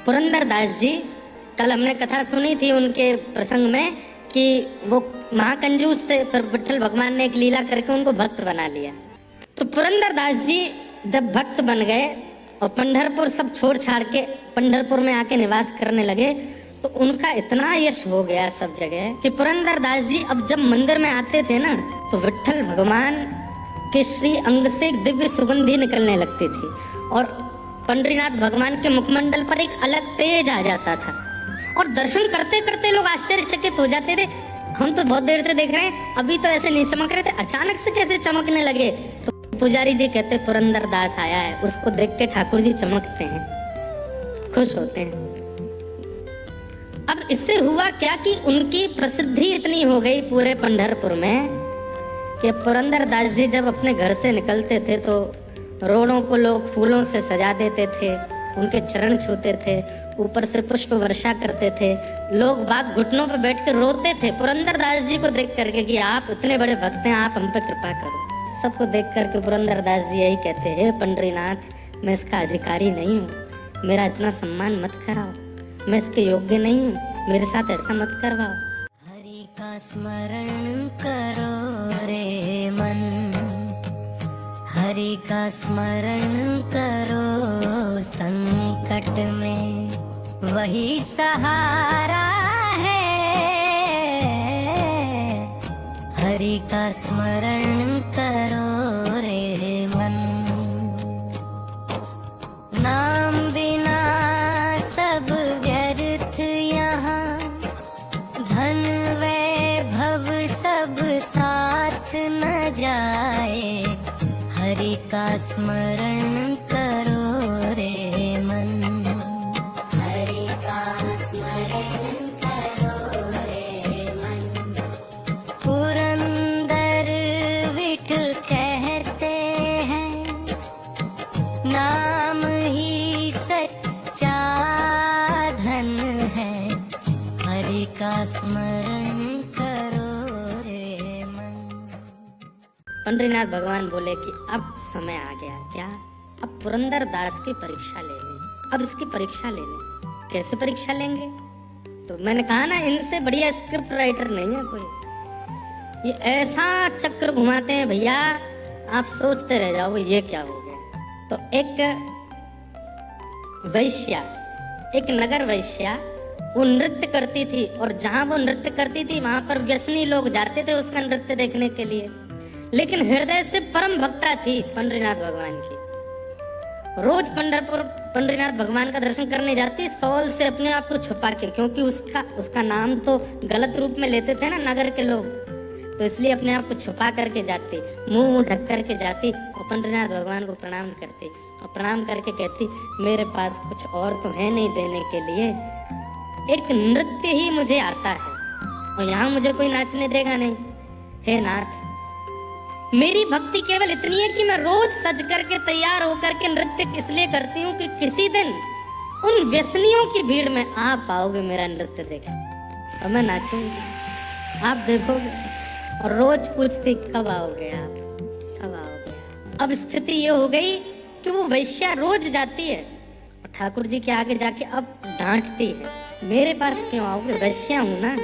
पुरंदर दास जी, कल हमने कथा सुनी थी उनके प्रसंग में कि वो महाकंजूस थे, फिर विठ्ठल भगवान ने एक लीला करके उनको भक्त बना लिया। तो पुरंदर दास जी जब भक्त बन गए और पंढरपुर सब छोड़ छाड़ के पंढरपुर में आके निवास करने लगे, तो उनका इतना यश हो गया सब जगह कि पुरंदर दास जी अब जब मंदिर में आते थे ना, तो विठ्ठल भगवान के श्री अंग से एक दिव्य सुगंधी निकलने लगती थी और पंडरीनाथ भगवान के मुखमंडल पर एक अलग तेज आ जाता था और दर्शन करते करते लोग आश्चर्यचकित हो जाते थे। हम तो बहुत देर से देख रहे हैं, अभी तो ऐसे नहीं चमक रहे थे, अचानक से कैसे चमकने लगे। तो पुजारी जी कहते पुरंदर दास आया है, उसको देख के ठाकुर जी चमकते हैं, खुश होते हैं। अब इससे हुआ क्या कि उनकी प्रसिद्धि इतनी हो गई पूरे पंढरपुर में कि पुरंदर दास जी जब अपने घर से निकलते थे तो रोडों को लोग फूलों से सजा देते थे, उनके चरण छूते थे, ऊपर से पुष्प वर्षा करते थे। लोग बाग घुटनों पर बैठ कर रोते थे पुरंदर दास जी को देख करके कि आप इतने बड़े भक्त हैं, आप हम पे कृपा करो। सबको देख करके पुरंदर दास जी यही कहते हैं, पंडरीनाथ, मैं इसका अधिकारी नहीं हूँ, मेरा इतना सम्मान मत कराओ, मैं इसके योग्य नहीं हूँ, मेरे साथ ऐसा मत करवाओ। हरि का स्मरण करो रे मन, हरि का स्मरण करो संकट में, वही सहारा है। हरि का स्मरण करो रे मन, नाम बिना सब व्यर्थ यहाँ, धन वैभव सब साथ न जाए। हरि का स्मरण करो रे मन, हरि का स्मरण करो रे मन। पुरंदर विठल कहते हैं, नाम ही सच्चा धन है। हरि का स्मरण करो रे मन। पंडरीनाथ भगवान बोले कि अब समय आ गया। क्या? अब पुरंदर दास की परीक्षा ले लें, अब इसकी परीक्षा ले लें। कैसे परीक्षा लेंगे? तो मैंने कहा ना, इनसे बढ़िया स्क्रिप्ट राइटर नहीं है कोई। ये ऐसा चक्र घुमाते हैं भैया, आप सोचते रह जाओ ये क्या हो गया। तो एक वैश्या, एक नगर वैश्या, वो नृत्य करती थी और जहां वो नृत्य करती थी वहां पर व्यसनी लोग जाते थे उसका नृत्य देखने के लिए, लेकिन हृदय से परम भक्ता थी पंडरीनाथ भगवान की। रोज पंढरपुर पंडरीनाथ भगवान का दर्शन करने जाती, सौल से अपने आप को छुपा के, क्योंकि उसका नाम तो गलत रूप में लेते थे ना नगर के लोग, तो इसलिए अपने आप को छुपा करके जाती, मुंह ढक करके जाती और पंडरीनाथ भगवान को प्रणाम करती और प्रणाम करके कहती, मेरे पास कुछ और तो है नहीं देने के लिए, एक नृत्य ही मुझे आता है और यहाँ मुझे कोई नाचने देगा नहीं। हे नाथ, मेरी भक्ति केवल इतनी है कि मैं रोज सज करके तैयार होकर के नृत्य इसलिए करती हूँ कि किसी दिन उन व्यसनियों की भीड़ में आप पाओगे मेरा नृत्य देखें और मैं नाचूंगी, आप देखोगे। और रोज पूछती, कब आओगे आप, कब आओगे। अब स्थिति ये हो गई कि वो वैश्या रोज जाती है और ठाकुर जी के आगे जाके अब डांटती है, मेरे पास क्यों आओगे, वैश्या हूं ना,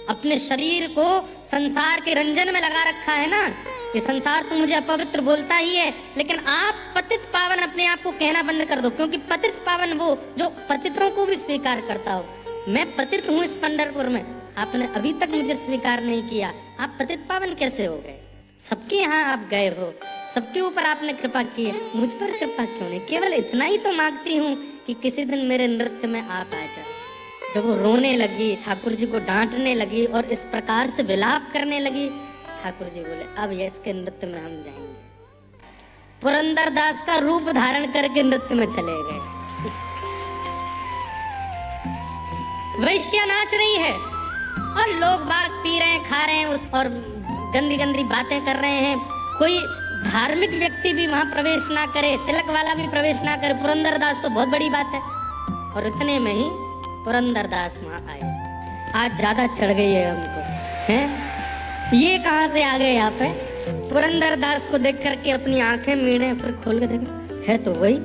अपने शरीर को संसार के रंजन में लगा रखा है ना, ये संसार तो मुझे अपवित्र बोलता ही है, लेकिन आप पतित पावन अपने आप को कहना बंद कर दो, क्योंकि पतित पावन वो जो पतितों को भी स्वीकार करता हो। मैं पतित हूँ इस पंढरपुर में, आपने अभी तक मुझे स्वीकार नहीं किया, आप पतित पावन कैसे हो गए? सबके यहाँ आप गए हो, सबके ऊपर आपने कृपा की है, मुझ पर कृपा क्यों नहीं? केवल इतना ही तो मांगती हूँ कि किसी दिन मेरे नृत्य में आप आ जाओ। जब वो रोने लगी, ठाकुर जी को डांटने लगी और इस प्रकार से विलाप करने लगी, ठाकुर जी बोले, अब ये इसके नृत्य में हम जाएंगे। पुरंदर दास का रूप धारण करके नृत्य में चले गए। वैश्या नाच रही है और लोग बाग पी रहे हैं, खा रहे हैं उस और गंदी गंदी बातें कर रहे हैं। कोई धार्मिक व्यक्ति भी वहां प्रवेश ना करे, तिलक वाला भी प्रवेश ना करे, पुरंदर दास तो बहुत बड़ी बात है। और इतने में ही पुरंदर दास वहां आए। आज ज्यादा चढ़ गई है हमको, हैं? ये कहां से आ गए यहाँ पे? पुरंदर दास को देख करके अपनी आंखें मीड़े, फिर खोल के देखे, है तो वही।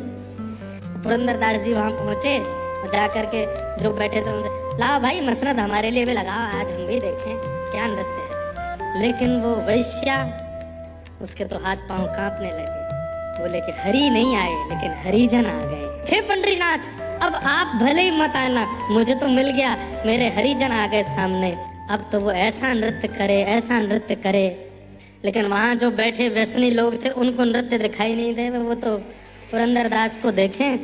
पुरंदर दास जी वहां पहुंचे और जा करके जो बैठे थे उनसे, लाओ भाई मसरत हमारे लिए भी लगाओ, आज हम भी देखें क्या नृत्य है। लेकिन वो वैश्या, उसके तो हाथ पांव कांपने लगे। बोले कि हरि नहीं आए लेकिन हरिजन आ गए। हे पंडरीनाथ, अब आप भले ही मत आना, मुझे तो मिल गया, मेरे हरिजन आ गए सामने, अब तो वो ऐसा नृत्य करे, ऐसा नृत्य करे। लेकिन वहां जो बैठे व्यसनी लोग थे उनको नृत्य दिखाई नहीं दे, वो तो पुरंदरदास को देखें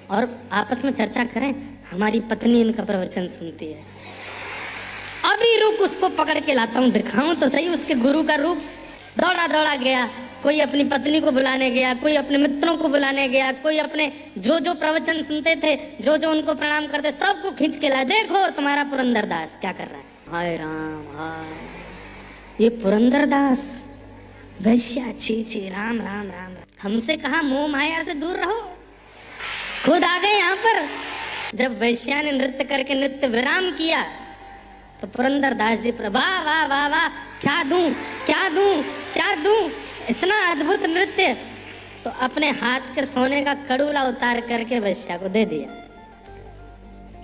और आपस में चर्चा करें, हमारी पत्नी इनका प्रवचन सुनती है, अभी रुक उसको पकड़ के लाता हूँ, दिखाऊं तो सही उसके गुरु का रूप। दौड़ा दौड़ा गया, कोई अपनी पत्नी को बुलाने गया, कोई अपने मित्रों को बुलाने गया, कोई अपने जो जो प्रवचन सुनते थे, जो जो उनको प्रणाम करते, सबको खींच के लाया, देखो तुम्हारा पुरंदरदास क्या कर रहा है। हाय राम हाय, ये पुरंदरदास वैश्या, छी छी, राम राम राम। हमसे कहा मोह माया से दूर रहो, खुद आ गए यहाँ पर। जब वैश्या ने नृत्य करके नृत्य विराम किया तो पुरंदरदास जी पर वाह वाह वाह वाह, क्या दूं क्या दूं क्या दूं, इतना अद्भुत नृत्य। तो अपने हाथ के सोने का कड़ूला उतार करके वैश्या को दे दिया।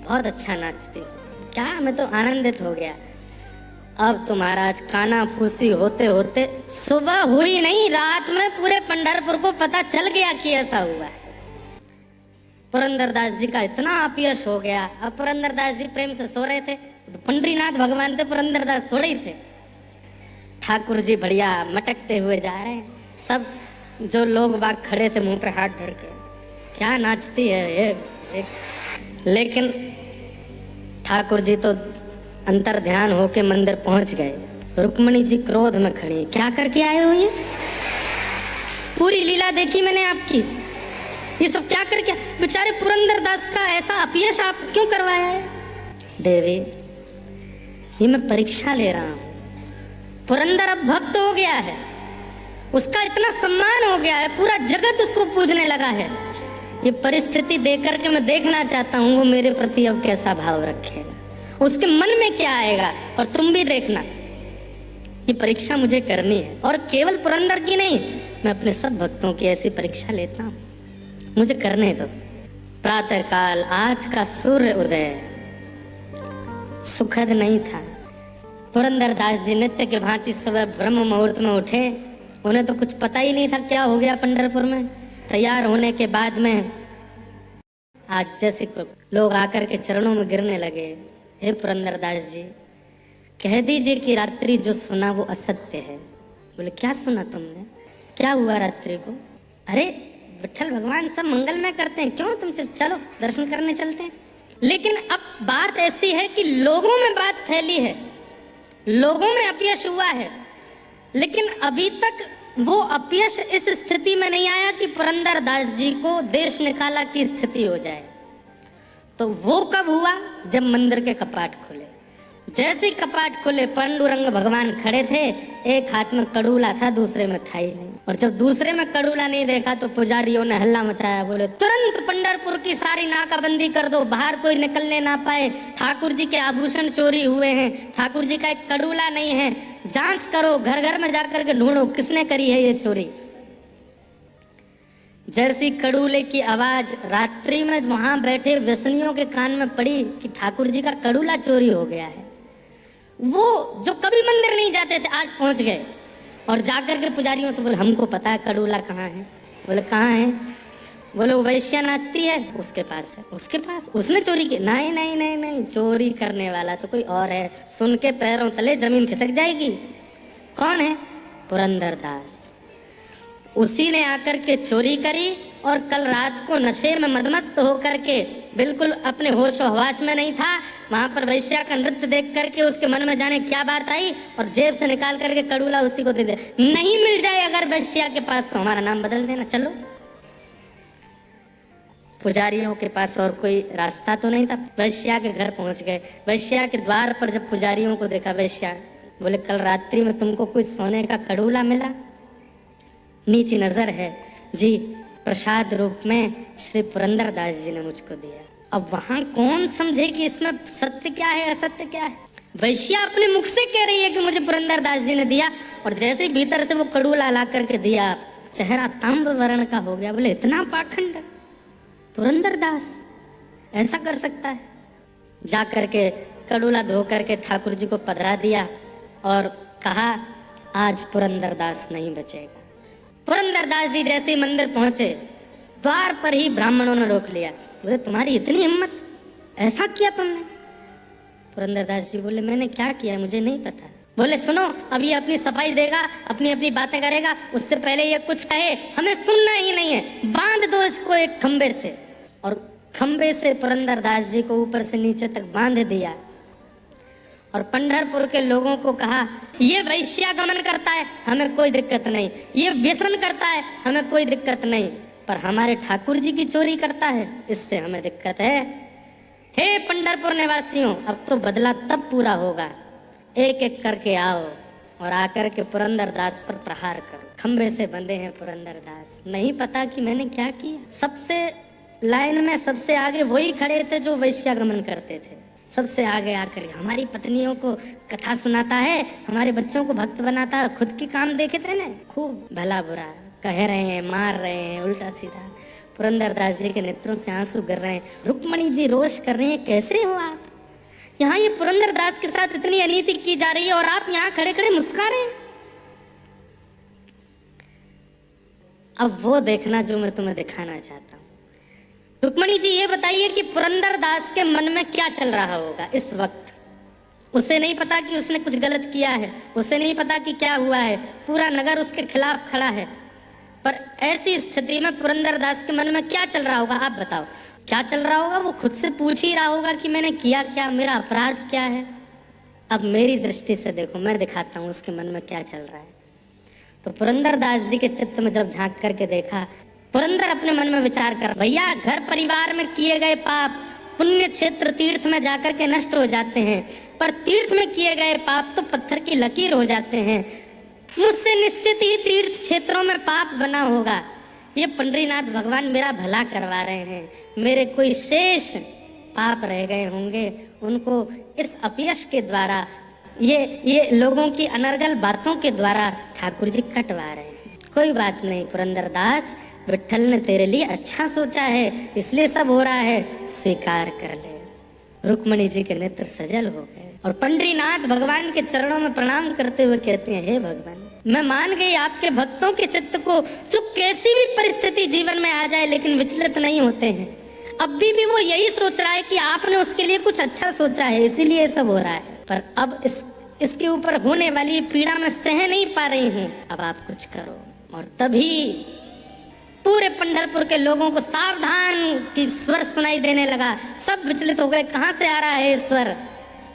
बहुत अच्छा नाचती हो, क्या, मैं तो आनंदित हो गया। अब तो महाराज काना फूसी होते होते सुबह हुई नहीं, रात में पूरे पंढरपुर को पता चल गया कि ऐसा हुआ है। पुरंदरदास जी का इतना अपयश हो गया। अब पुरंदरदास जी प्रेम से सो रहे थे, तो पंडरीनाथ भगवान थे, पुरंदरदास थोड़े ही थे। ठाकुर जी बढ़िया मटकते हुए जा रहे हैं, सब जो लोग बाग खड़े थे मुंह पे हाथ धर के, क्या नाचती है ये। लेकिन ठाकुर जी तो अंतर ध्यान होके मंदिर पहुंच गए। रुक्मणी जी क्रोध में खड़ी, क्या करके आए हो ये, पूरी लीला देखी मैंने आपकी, ये सब क्या करके, बेचारे पुरंदरदास का ऐसा अपयश आप क्यों करवाया है। देवी, ये मैं परीक्षा ले रहा हूं, पुरंदर अब भक्त हो गया है, उसका इतना सम्मान हो गया है, पूरा जगत उसको पूजने लगा है। ये परिस्थिति देख करके मैं देखना चाहता हूँ वो मेरे प्रति अब कैसा भाव रखेगा, उसके मन में क्या आएगा। और तुम भी देखना, ये परीक्षा मुझे करनी है, और केवल पुरंदर की नहीं, मैं अपने सब भक्तों की ऐसी परीक्षा लेता हूँ, मुझे करने दो। प्रातः काल आज का सूर्य उदय सुखद नहीं था। पुरंदरदास जी नित्य के भांति सुबह ब्रह्म मुहूर्त में उठे, उन्हें तो कुछ पता ही नहीं था क्या हो गया पंढरपुर में। तैयार होने के बाद में आज जैसे लोग आकर के चरणों में गिरने लगे, हे पुरंदरदास जी, कह दीजिए कि रात्रि जो सुना वो असत्य है। बोले क्या सुना तुमने, क्या हुआ रात्रि को। अरे विठ्ठल भगवान सब मंगलमय करते हैं, क्यों तुम चलो दर्शन करने चलते हैं। लेकिन अब बात ऐसी है कि लोगों में बात फैली है, लोगों में अपयश हुआ है, लेकिन अभी तक वो अपयश इस स्थिति में नहीं आया कि पुरंदरदास जी को देश निकाला की स्थिति हो जाए। तो वो कब हुआ, जब मंदिर के कपाट खुले। जैसे कपाट खुले, पांडुरंग भगवान खड़े थे, एक हाथ में कड़ूला था, दूसरे में था ही नहीं। और जब दूसरे में कड़ूला नहीं देखा तो पुजारियों ने हल्ला मचाया, बोले तुरंत पंढरपुर की सारी नाकाबंदी कर दो, बाहर कोई निकलने ना पाए, ठाकुर जी के आभूषण चोरी हुए हैं, ठाकुर जी का एक कड़ूला नहीं है, जांच करो, घर घर में जाकर के ढूंढो किसने करी है ये चोरी। जैसी कड़ूले की आवाज रात्रि में वहां बैठे व्यसनियों के कान में पड़ी कि ठाकुर जी का कड़ूला चोरी हो गया है, वो जो कभी मंदिर नहीं जाते थे आज पहुंच गए और जाकर के पुजारियों से बोले हमको पता है कड़ूला कहाँ है। बोले कहाँ है। बोले वो वैश्या नाचती है उसके पास है। उसके पास, उसने चोरी की। नहीं नहीं नहीं नहीं, चोरी करने वाला तो कोई और है, सुन के पैरों तले जमीन खिसक जाएगी। कौन है। पुरंदरदास, उसी ने आकर के चोरी करी और कल रात को नशे में मदमस्त होकर के बिल्कुल अपने होश और हवास में नहीं था, वहां पर वैश्या का नृत्य देख करके उसके मन में जाने क्या बात आई और जेब से निकाल करके कड़ूला उसी को दे दे। नहीं मिल जाए अगर वैश्या के पास तो हमारा नाम बदल देना। चलो, पुजारियों के पास और कोई रास्ता तो नहीं था, वैश्या के घर पहुंच गए। वैश्या के द्वार पर जब पुजारियों को देखा, वैश्या बोले कल रात्रि में तुमको कोई सोने का कड़ूला मिला। नीची नजर है जी, प्रसाद रूप में श्री पुरंदरदास जी ने मुझको दिया। अब वहां कौन समझे कि इसमें सत्य क्या है असत्य क्या है। वैश्या अपने मुख से कह रही है कि मुझे पुरंदरदास जी ने दिया, और जैसे भीतर से वो कड़ूला ला करके दिया, चेहरा ताम्र वर्ण का हो गया। बोले इतना पाखंड पुरंदरदास, ऐसा कर सकता है? जा करके कड़ूला धो करके ठाकुर जी को पधरा दिया और कहा आज पुरंदरदास नहीं बचेगा। पुरंदरदास जी जैसे ही मंदिर पहुंचे, द्वार पर ही ब्राह्मणों ने रोक लिया। बोले तुम्हारी इतनी हिम्मत, ऐसा किया तुमने? पुरंदरदास जी बोले मैंने क्या किया मुझे नहीं पता। बोले सुनो, अब ये अपनी सफाई देगा, अपनी अपनी बातें करेगा, उससे पहले ये कुछ कहे हमें सुनना ही नहीं है, बांध दो इसको एक खंबे से। और खंबे से पुरंदरदास जी को ऊपर से नीचे तक बांध दिया और पंढरपुर के लोगों को कहा ये वैश्यागमन करता है हमें कोई दिक्कत नहीं, ये व्यसन करता है हमें कोई दिक्कत नहीं, पर हमारे ठाकुर जी की चोरी करता है इससे हमें दिक्कत है। हे पंढरपुर निवासियों, अब तो बदला तब पूरा होगा, एक एक करके आओ और आकर के पुरंदरदास पर प्रहार करो। खंबे से बंधे हैं पुरंदरदास, नहीं पता कि मैंने क्या किया। सबसे लाइन में सबसे आगे वही खड़े थे जो वैश्यागमन करते थे, सबसे आगे आकर हमारी पत्नियों को कथा सुनाता है, हमारे बच्चों को भक्त बनाता है, खुद की काम देखे थे ना, खूब भला बुरा कह रहे हैं, मार रहे हैं, उल्टा सीधा। पुरंदरदास जी के नेत्रों से आंसू गिर रहे हैं। रुक्मणी जी रोष कर रही हैं, कैसे हो आप? यहाँ ये पुरंदरदास के साथ इतनी अनीति की जा रही है और आप यहाँ खड़े खड़े मुस्कुरा रहे हैं। अब वो देखना जो मैं तुम्हें दिखाना चाहता हूँ। रुक्मणी जी ये बताइए कि पुरंदरदास के मन में क्या चल रहा होगा इस वक्त। उसे नहीं पता कि उसने कुछ गलत किया है, उसे नहीं पता कि क्या हुआ है, पूरा नगर उसके खिलाफ खड़ा है, पर ऐसी स्थिति में पुरंदरदास के मन में क्या चल रहा होगा आप बताओ। क्या चल रहा होगा? वो खुद से पूछ ही रहा होगा कि मैंने किया क्या, मेरा अपराध क्या है। अब मेरी दृष्टि से देखो, मैं दिखाता हूँ उसके मन में क्या चल रहा है। तो पुरंदरदास जी के चित्त में जब झांक करके देखा, पुरंदर अपने मन में विचार कर, भैया घर परिवार में किए गए पाप पुण्य क्षेत्र तीर्थ में जाकर के नष्ट हो जाते हैं, पर तीर्थ में किए गए पाप तो पत्थर की लकीर हो जाते हैं। मुझसे निश्चित ही तीर्थ क्षेत्रों में पाप बना होगा। ये पंडरीनाथ भगवान मेरा भला करवा रहे हैं, मेरे कोई शेष पाप रह गए होंगे, उनको इस अपयश के द्वारा, ये लोगों की अनर्गल बातों के द्वारा ठाकुर जी कटवा रहे हैं। कोई बात नहीं पुरंदरदास, विट्ठल ने तेरे लिए अच्छा सोचा है, इसलिए सब हो रहा है, स्वीकार कर ले। रुक्मणी जी के नेत्र सजल हो गए और पंडरीनाथ भगवान के चरणों में प्रणाम करते हुए कहते हैं, हे भगवान, मैं मान गई आपके भक्तों के चित्त को जो कैसी भी परिस्थिति जीवन में आ जाए लेकिन विचलित नहीं होते हैं। अब भी वो यही सोच रहा है कि आपने उसके लिए कुछ अच्छा सोचा है, इसीलिए सब हो रहा है। पर अब इसके ऊपर होने वाली पीड़ा मैं सह नहीं पा रही हूँ, अब आप कुछ करो। और तभी पूरे पंढरपुर के लोगों को सावधान की स्वर सुनाई देने लगा। सब विचलित हो गए, कहाँ से आ रहा है स्वर।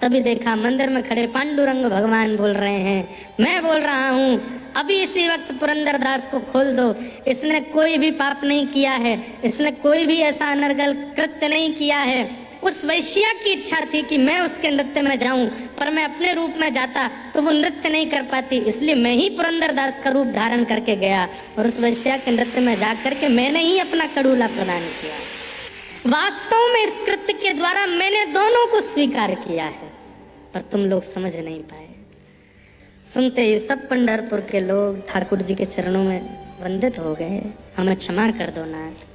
तभी देखा मंदिर में खड़े पांडुरंग भगवान बोल रहे हैं, मैं बोल रहा हूँ अभी इसी वक्त पुरंदरदास को खोल दो, इसने कोई भी पाप नहीं किया है, इसने कोई भी ऐसा अनर्गल कृत्य नहीं किया है। उस वैश्या की इच्छा थी कि मैं उसके नृत्य में जाऊं, पर मैं अपने रूप में जाता तो वो नृत्य नहीं कर पाती, इसलिए मैं ही पुरंदरदास का रूप धारण करके गया और उस वैश्या के नृत्य में जाकर के मैंने ही अपना कड़ूला प्रदान किया। वास्तव में इस कृत्य के द्वारा मैंने दोनों को स्वीकार किया है, पर तुम लोग समझ नहीं पाए। सुनते ही सब पंढरपुर के लोग ठाकुर जी के चरणों में वंदित हो गए, हमें क्षमा कर दो नाथ,